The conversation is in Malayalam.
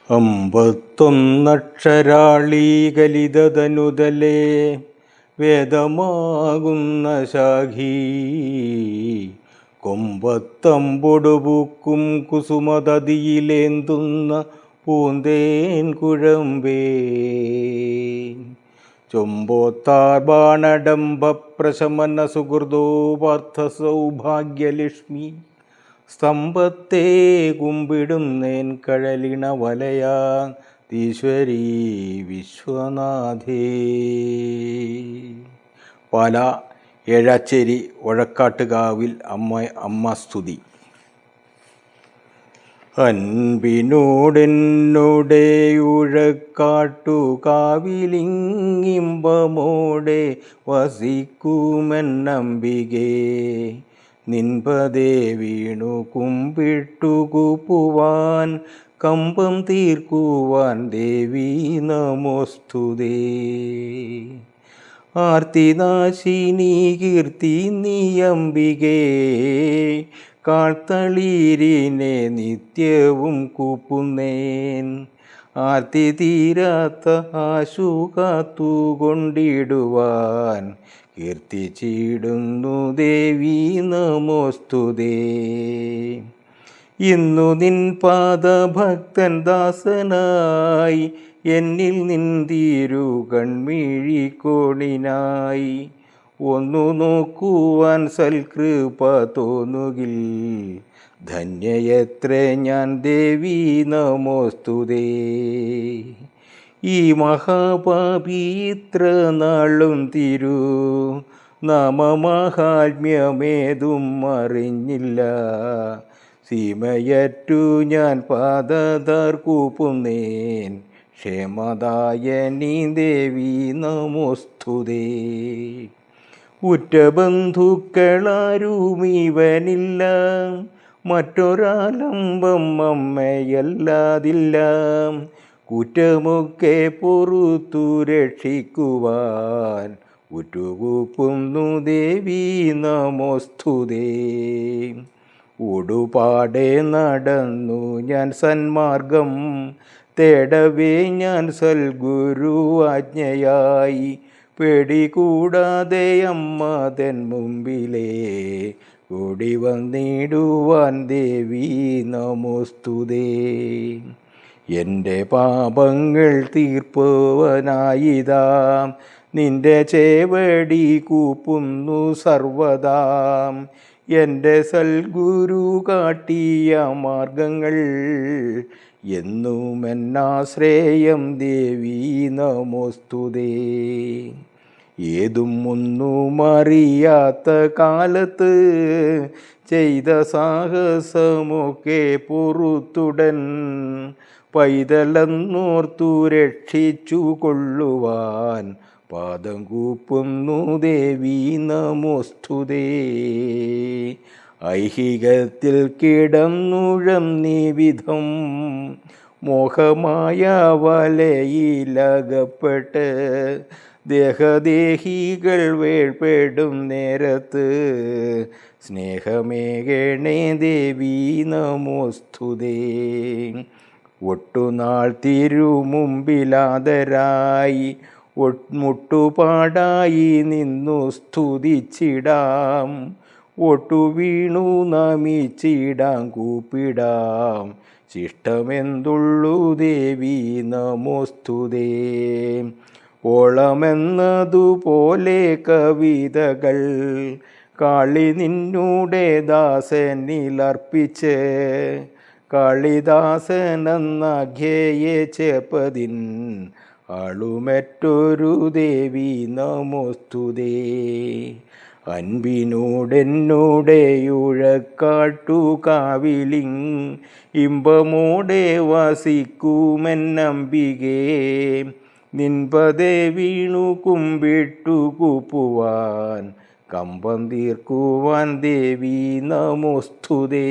അമ്പത്തൊന്നക്ഷരാളി കലിതനുതലേ വേദമാകുന്ന ശാഖീ കൊമ്പത്തമ്പൊടുപൂക്കും കുസുമതതിയിലേന്തുന്ന പൂന്തേൻ കുഴമ്പേ ചൊമ്പോത്താർ ബാണഡംബ പ്രശമന സുഹൃദോ പാർത്ഥ സൗഭാഗ്യലക്ഷ്മി സ്തംഭത്തെ കുമ്പിടുന്നേൻ കഴലിണ വലയാ ഈശ്വരീ വിശ്വനാഥേ. പാല ഏഴാച്ചേരി ഒഴക്കാട്ടുകാവിൽ അമ്മ സ്തുതി. അൻപിനോടെന്നോടെ ഉഴക്കാട്ടുകാവിലിങ്ങിമ്പമോടെ വസിക്കുമെന്നംബികേ നിൻപതേ വീണു കുമ്പിട്ടു കൂപ്പുവാൻ കമ്പം തീർക്കുവാൻ ദേവി നമോസ്തുതേ. ആർത്തിനാശിനി കീർത്തി നീയംബികേ കാൽത്തളീരിനെ നിത്യവും കൂപ്പുന്നേൻ ആർത്തി തീരാത്ത ആശു കാത്തുകൊണ്ടിടുവാൻ കീർത്തിച്ചിടുന്നു ദേവി നമോസ്തുതേ. ഇന്നു നിൻ പാദഭക്തൻ ദാസനായി എന്നിൽ നിന്തിരു കൺമിഴിക്കോണിനായി ഒന്നു നോക്കുവാൻ സൽകൃപ തോന്നുകിൽ ധന്യയത്രേ ഞാൻ ദേവി നമോസ്തുതേ. ഈ മഹാപാപി ഇത്ര നാളും തിരു നാമമാഹാത്മ്യമേതും അറിഞ്ഞില്ല സീമയറ്റു ഞാൻ പാദതാർ കൂപ്പുന്നേൻ ക്ഷേമദായനി ദേവി നമോസ്തുതേ. ഉറ്റ ബന്ധുക്കളാരും ഇവനില്ല മറ്റൊരാലംബം അമ്മയല്ലാതില്ല കുറ്റമൊക്കെ പൊറുത്തു രക്ഷിക്കുവാൻ ഉറ്റുകൂപ്പുന്നു ദേവി നമോസ്തുതേ. ഉടുപാടെ നടന്നു ഞാൻ സന്മാർഗം തേടവേ ഞാൻ സൽഗുരു ആജ്ഞയായി പേടികൂടാതെ അമ്മ തൻ മുമ്പിലേ ഓടി വന്നിടുവാൻ ദേവി നമോസ്തുതേ. എൻ്റെ പാപങ്ങൾ തീർപ്പവനായിതാ നിന്റെ ചേവടി കൂപ്പുന്നു സർവദാം എൻ്റെ സൽഗുരു കാട്ടിയ മാർഗങ്ങൾ എന്നും എന്നാശ്രേയം ദേവി നമോസ്തുതേ. ഏതും ഒന്നും അറിയാത്ത കാലത്ത് ചെയ്ത സാഹസമൊക്കെ പൊറുത്തുടൻ പൈതലെന്നോർത്തു രക്ഷിച്ചു കൊള്ളുവാൻ പാദം കൂപ്പുന്നു ദേവി നമോസ്തുതേ. ഐഹികത്തിൽ കിടന്നുഴന്നീ വിധം മോഹമായ വലയിലകപ്പെട്ട് ദേഹദേഹികൾ വേൾപ്പെടും നേരത്ത് സ്നേഹമേകണേ ദേവി നമോസ്തുതേ. ഒട്ടുനാൾ തിരുമുമ്പിലാദരായി മുട്ടുപാടായി നിന്നു സ്തുതിച്ചിടാം ഒട്ടു വീണു നമിച്ചിടാം കൂപ്പിടാം ശിഷ്ടമെന്തുള്ളു ദേവി നമോസ്തുതേ. ഓളമെന്നതുപോലെ കവിതകൾ കാളി നിന്നൂടെ ദാസനിലർപ്പിച്ച് കാളിദാസനെന്നാഖ്യയെ ചേപ്പതിൻ ആളുമറ്റൊരു ദേവി നമോസ്തുതേ. അൻപിനോടെന്നോടെ ഉഴക്കാട്ടുകാവിലിങ് ഇമ്പമോടെ വസിക്കുമെന്നംബികേ നിൻപതേ വീണു കുമ്പിട്ടു കൂപ്പുവാൻ കമ്പം തീർക്കുവാൻ ദേവി നമോസ്തുതേ.